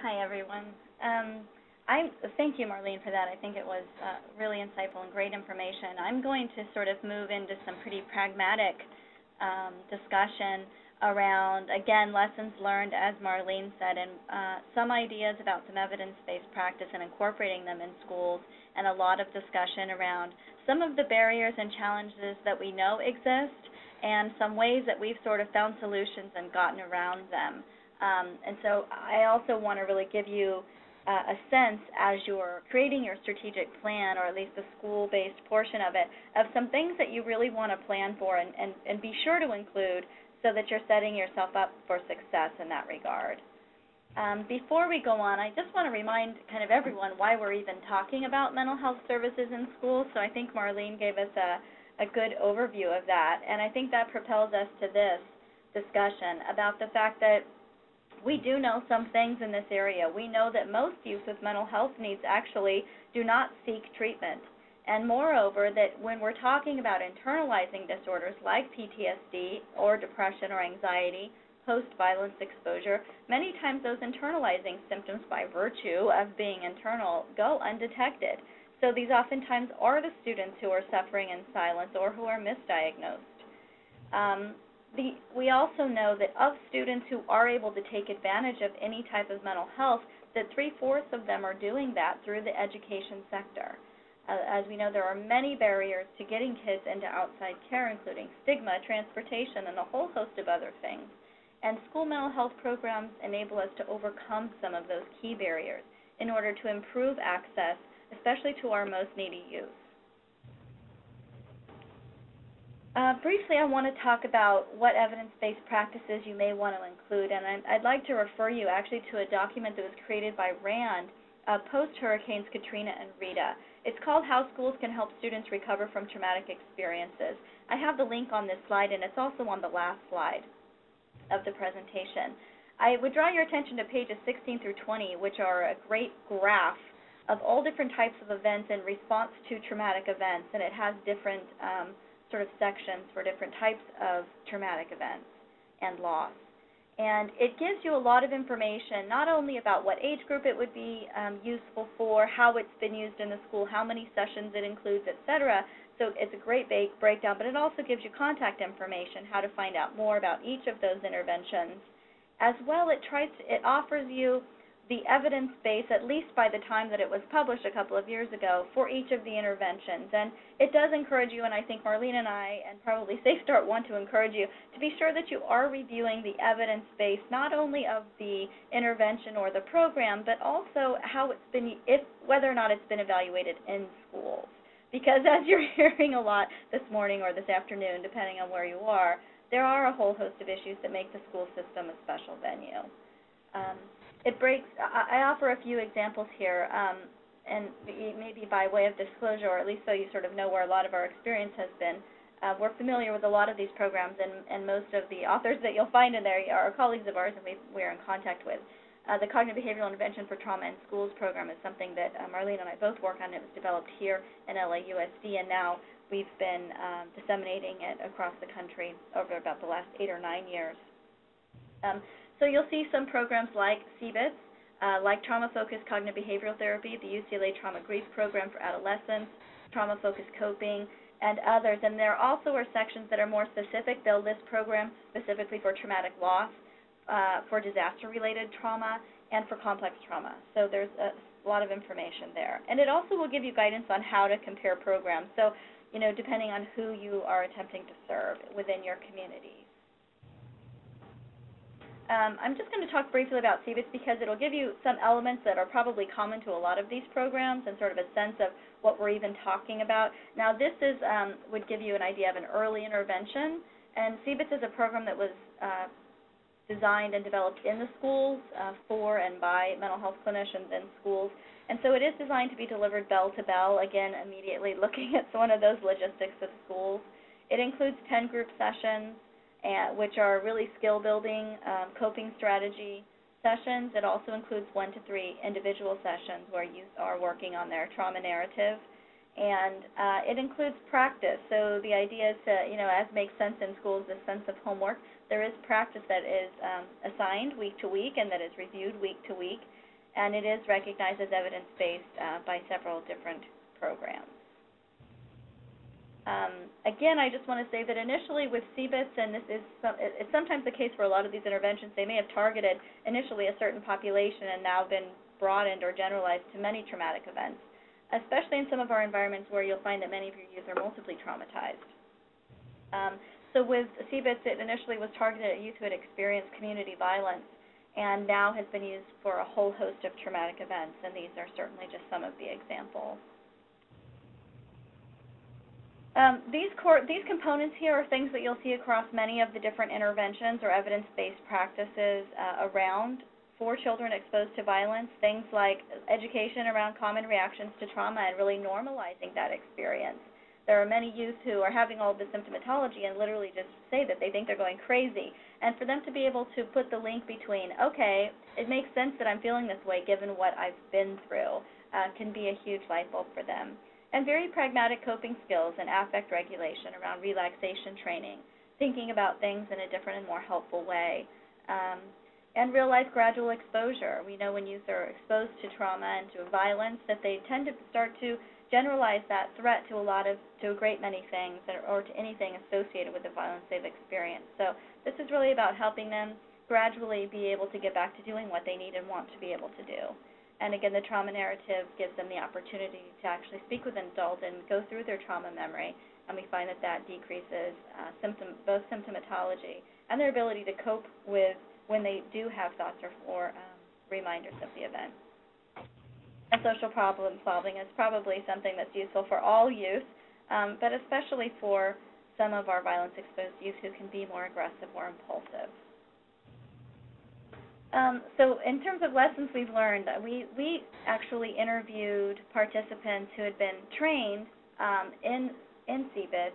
Hi, everyone. Thank you, Marleen, for that. I think it was really insightful and great information. I'm going to sort of move into some pretty pragmatic discussion around, again, lessons learned, as Marleen said, and some ideas about some evidence-based practice and incorporating them in schools, and a lot of discussion around some of the barriers and challenges that we know exist and some ways that we've sort of found solutions and gotten around them. And so I also want to really give you a sense as you're creating your strategic plan, or at least the school-based portion of it, of some things that you really want to plan for and be sure to include so that you're setting yourself up for success in that regard. Before we go on, I just want to remind kind of everyone why we're even talking about mental health services in schools. So I think Marleen gave us a good overview of that, and I think that propels us to this discussion about the fact that we do know some things in this area. We know that most youth with mental health needs actually do not seek treatment. And moreover, that when we're talking about internalizing disorders like PTSD or depression or anxiety, post-violence exposure, many times those internalizing symptoms by virtue of being internal go undetected. So these oftentimes are the students who are suffering in silence or who are misdiagnosed. We also know that of students who are able to take advantage of any type of mental health, that 3/4 of them are doing that through the education sector. As we know, there are many barriers to getting kids into outside care, including stigma, transportation, and a whole host of other things. And school mental health programs enable us to overcome some of those key barriers in order to improve access, especially to our most needy youth. Briefly, I want to talk about what evidence-based practices you may want to include, and I'd like to refer you actually to a document that was created by RAND post-Hurricanes Katrina and Rita. It's called How Schools Can Help Students Recover from Traumatic Experiences. I have the link on this slide, and it's also on the last slide of the presentation. I would draw your attention to pages 16 through 20, which are a great graph of all different types of events in response to traumatic events, and it has different sort of sections for different types of traumatic events and loss. And it gives you a lot of information, not only about what age group it would be useful for, how it's been used in the school, how many sessions it includes, etc. So it's a great breakdown, but it also gives you contact information, how to find out more about each of those interventions. As well, it offers you the evidence base, at least by the time that it was published a couple of years ago, for each of the interventions. And it does encourage you, and I think Marleen and I, and probably Safe Start, want to encourage you to be sure that you are reviewing the evidence base, not only of the intervention or the program, but also how it's been, whether or not it's been evaluated in schools. Because as you're hearing a lot this morning or this afternoon, depending on where you are, there are a whole host of issues that make the school system a special venue. I offer a few examples here, and maybe by way of disclosure, or at least so you sort of know where a lot of our experience has been. We're familiar with a lot of these programs, and most of the authors that you'll find in there are colleagues of ours, and we're in contact with. The Cognitive Behavioral Intervention for Trauma in Schools program is something that Marleen and I both work on. It was developed here in LAUSD, and now we've been disseminating it across the country over about the last 8 or 9 years. So you'll see some programs like CBITS, like Trauma-Focused Cognitive Behavioral Therapy, the UCLA Trauma Grief Program for Adolescents, Trauma-Focused Coping, and others. And there also are sections that are more specific. They'll list programs specifically for traumatic loss, for disaster-related trauma, and for complex trauma. So there's a lot of information there. And it also will give you guidance on how to compare programs. So, depending on who you are attempting to serve within your community. I'm just going to talk briefly about CBITS because it'll give you some elements that are probably common to a lot of these programs and sort of a sense of what we're even talking about. Now, this would give you an idea of an early intervention, and CBITS is a program that was designed and developed in the schools for and by mental health clinicians in schools. And so it is designed to be delivered bell to bell, again, immediately looking at one of those logistics of schools. It includes 10 group sessions, which are really skill-building, coping strategy sessions. It also includes 1 to 3 individual sessions where youth are working on their trauma narrative. And it includes practice. So the idea is to, as makes sense in schools, this sense of homework, there is practice that is assigned week to week and that is reviewed week to week. and it is recognized as evidence-based by several different programs. Again, I just want to say that initially with CBITS, and it's sometimes the case for a lot of these interventions, they may have targeted initially a certain population and now been broadened or generalized to many traumatic events, especially in some of our environments where you'll find that many of your youth are multiply traumatized. So with CBITS, it initially was targeted at youth who had experienced community violence and now has been used for a whole host of traumatic events, and these are certainly just some of the examples. These components here are things that you'll see across many of the different interventions or evidence-based practices around for children exposed to violence, things like education around common reactions to trauma and really normalizing that experience. There are many youth who are having all of the symptomatology and literally just say that they think they're going crazy. And for them to be able to put the link between, okay, it makes sense that I'm feeling this way given what I've been through, can be a huge light bulb for them. And very pragmatic coping skills and affect regulation around relaxation training, thinking about things in a different and more helpful way. And real-life gradual exposure. We know when youth are exposed to trauma and to violence that they tend to start to generalize that threat to a great many things or to anything associated with the violence they've experienced. So this is really about helping them gradually be able to get back to doing what they need and want to be able to do. And again, the trauma narrative gives them the opportunity to actually speak with an adult and go through their trauma memory, and we find that that decreases both symptomatology and their ability to cope with when they do have thoughts or reminders of the event. And social problem solving is probably something that's useful for all youth, but especially for some of our violence-exposed youth who can be more aggressive or impulsive. So in terms of lessons we've learned, we actually interviewed participants who had been trained in CBITS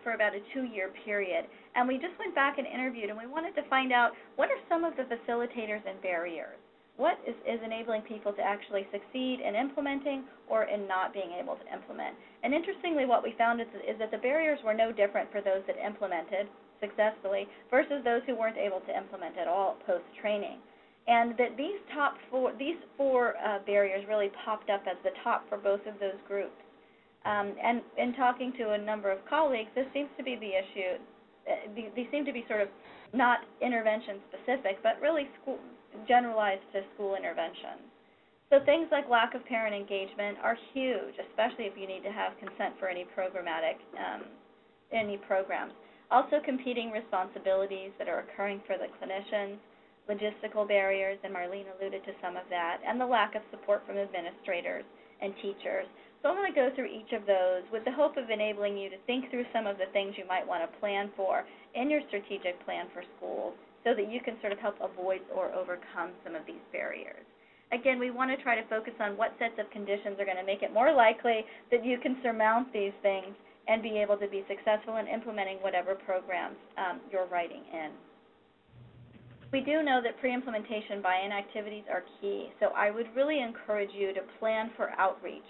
for about a 2-year period. And we just went back and interviewed, and we wanted to find out what are some of the facilitators and barriers. What is enabling people to actually succeed in implementing or in not being able to implement? And interestingly, what we found is that the barriers were no different for those that implemented successfully versus those who weren't able to implement at all post-training. And that these four barriers really popped up as the top for both of those groups. And in talking to a number of colleagues, this seems to be the issue. These seem to be sort of not intervention specific, but really generalized to school interventions. So things like lack of parent engagement are huge, especially if you need to have consent for any programs. Also competing responsibilities that are occurring for the clinicians, logistical barriers, and Marleen alluded to some of that, and the lack of support from administrators and teachers. So I'm going to go through each of those with the hope of enabling you to think through some of the things you might want to plan for in your strategic plan for schools so that you can sort of help avoid or overcome some of these barriers. Again, we want to try to focus on what sets of conditions are going to make it more likely that you can surmount these things and be able to be successful in implementing whatever programs you're writing in. We do know that pre-implementation buy-in activities are key, so I would really encourage you to plan for outreach.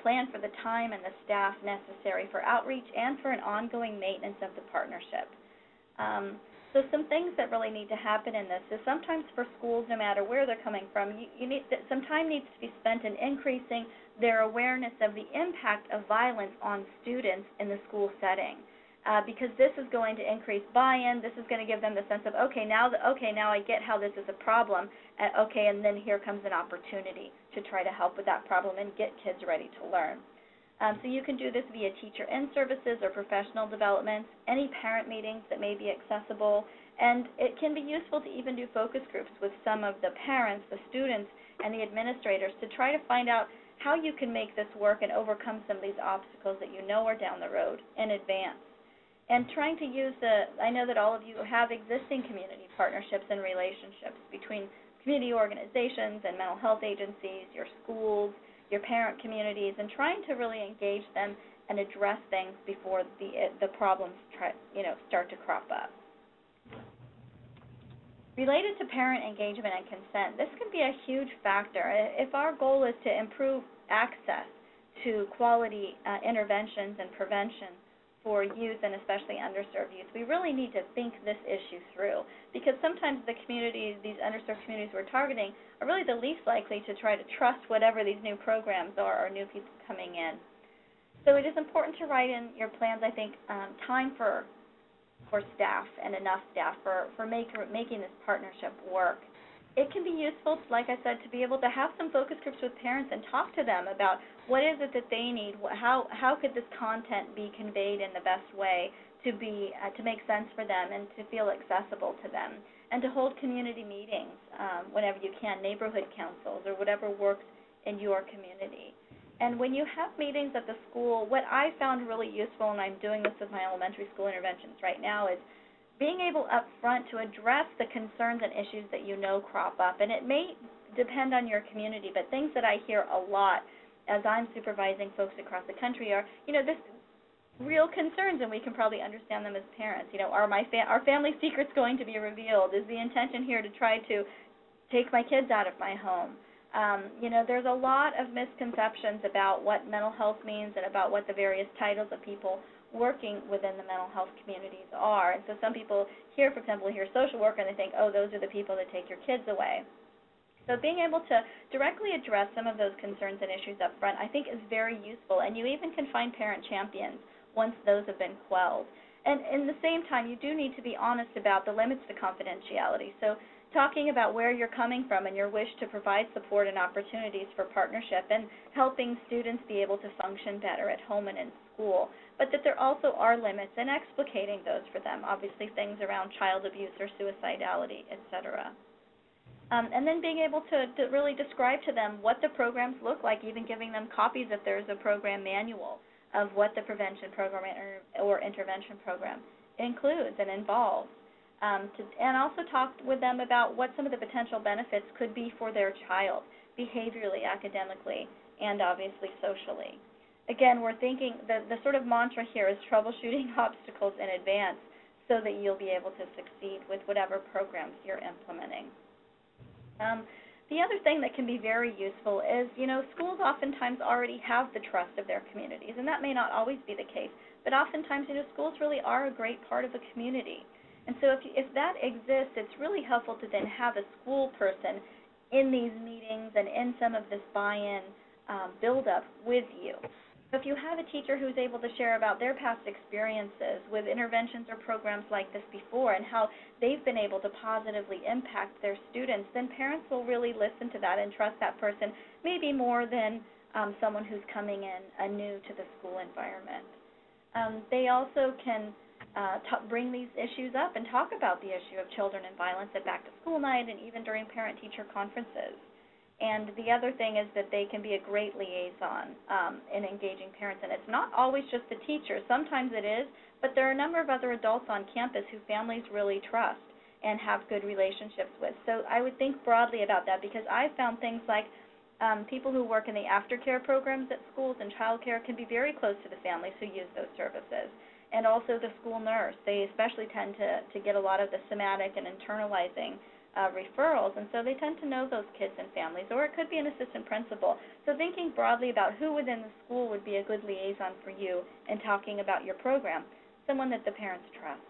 Plan for the time and the staff necessary for outreach and for an ongoing maintenance of the partnership. So some things that really need to happen in this is sometimes for schools, no matter where they're coming from, some time needs to be spent in increasing their awareness of the impact of violence on students in the school setting. Because this is going to increase buy-in. This is going to give them the sense of, okay, now I get how this is a problem. And then here comes an opportunity to try to help with that problem and get kids ready to learn. So you can do this via teacher in-services or professional developments, any parent meetings that may be accessible, and it can be useful to even do focus groups with some of the parents, the students, and the administrators to try to find out how you can make this work and overcome some of these obstacles that you know are down the road in advance. And trying to use I know that all of you have existing community partnerships and relationships between community organizations and mental health agencies, your schools, your parent communities, and trying to really engage them and address things before the problems start to crop up. Related to parent engagement and consent, this can be a huge factor. If our goal is to improve access to quality interventions and prevention for youth and especially underserved youth. We really need to think this issue through, because sometimes the communities, these underserved communities we're targeting, are really the least likely to try to trust whatever these new programs are or new people coming in. So it is important to write in your plans, I think, time for staff and enough staff for making this partnership work. It can be useful, like I said, to be able to have some focus groups with parents and talk to them about what is it that they need, how could this content be conveyed in the best way to make sense for them and to feel accessible to them, and to hold community meetings whenever you can, neighborhood councils or whatever works in your community. And when you have meetings at the school, what I found really useful, and I'm doing this with my elementary school interventions right now, is being able up front to address the concerns and issues that you know crop up. And it may depend on your community, but things that I hear a lot as I'm supervising folks across the country are, this real concerns, and we can probably understand them as parents. Are our family secrets going to be revealed? Is the intention here to try to take my kids out of my home? There's a lot of misconceptions about what mental health means and about what the various titles of people working within the mental health communities are. And so some people hear, for example, social worker, and they think, oh, those are the people that take your kids away. So being able to directly address some of those concerns and issues up front, I think, is very useful. And you even can find parent champions once those have been quelled. And in the same time, you do need to be honest about the limits to confidentiality. So talking about where you're coming from and your wish to provide support and opportunities for partnership and helping students be able to function better at home and in school, but that there also are limits, and explicating those for them, obviously things around child abuse or suicidality, etc. And then being able to really describe to them what the programs look like, even giving them copies if there's a program manual of what the prevention program or intervention program includes and involves. And also talk with them about what some of the potential benefits could be for their child, behaviorally, academically, and obviously socially. Again, we're thinking the sort of mantra here is troubleshooting obstacles in advance so that you'll be able to succeed with whatever programs you're implementing. The other thing that can be very useful is, schools oftentimes already have the trust of their communities, and that may not always be the case, but oftentimes, schools really are a great part of a community. And so if that exists, it's really helpful to then have a school person in these meetings and in some of this buy-in build-up with you. So if you have a teacher who's able to share about their past experiences with interventions or programs like this before and how they've been able to positively impact their students, then parents will really listen to that and trust that person maybe more than someone who's coming in anew to the school environment. They also can bring these issues up and talk about the issue of children and violence at back-to-school night and even during parent-teacher conferences. And the other thing is that they can be a great liaison in engaging parents. And it's not always just the teacher. Sometimes it is, but there are a number of other adults on campus who families really trust and have good relationships with. So I would think broadly about that, because I've found things like people who work in the aftercare programs at schools and child care can be very close to the families who use those services. And also the school nurse. They especially tend to get a lot of the somatic and internalizing referrals, and so they tend to know those kids and families, or it could be an assistant principal. So thinking broadly about who within the school would be a good liaison for you and talking about your program, someone that the parents trust.